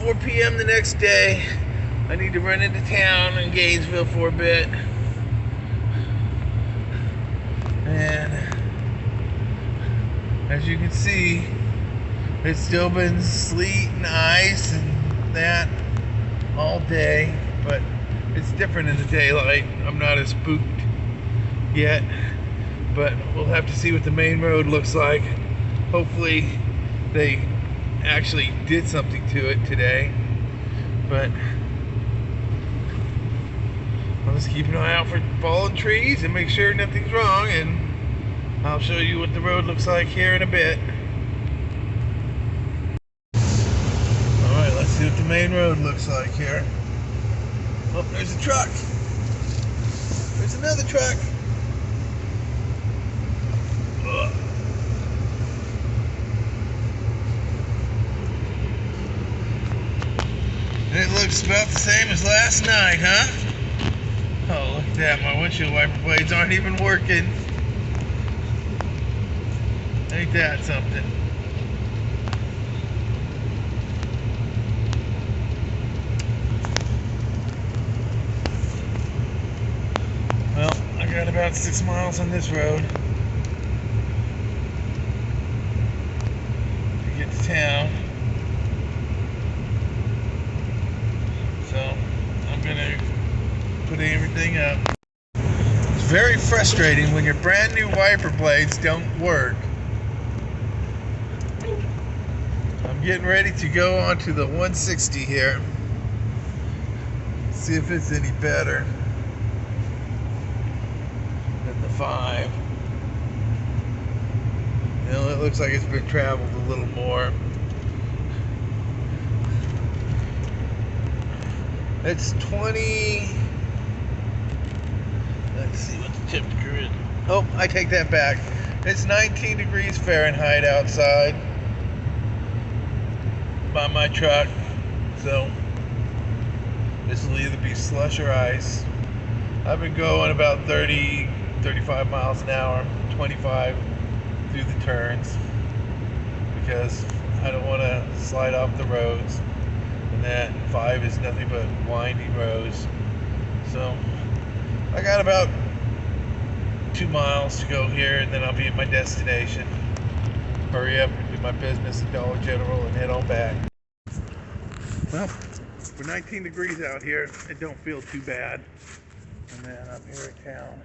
4 p.m. the next day. I need to run into town in Gainesville for a bit. And as you can see, it's still been sleet and ice and that all day, but it's different in the daylight. I'm not as spooked yet, but we'll have to see what the main road looks like. Hopefully they actually did something to it today, but I'll just keep an eye out for fallen trees and make sure nothing's wrong, and I'll show you what the road looks like here in a bit. Alright, let's see what the main road looks like here. Oh, there's a truck. There's another truck. Ugh. It looks about the same as last night, huh? Oh, look at that. My windshield wiper blades aren't even working. Ain't that something? Well, I got about 6 miles on this road to get to town. So, I'm gonna put everything up. It's very frustrating when your brand new wiper blades don't work. I'm getting ready to go onto the 160 here. See if it's any better than the 5. You know, it looks like it's been traveled a little more. It's 20. Let's see what the temperature is. Oh, I take that back. It's 19 degrees Fahrenheit outside by my truck. So this will either be slush or ice. I've been going about 30, 35 miles an hour, 25 through the turns, because I don't want to slide off the roads. And that 5 is nothing but winding roads. So I got about 2 miles to go here, and then I'll be at my destination. Hurry up and do my business at Dollar General and head on back. Well, for 19 degrees out here, it don't feel too bad. And then I'm here at town.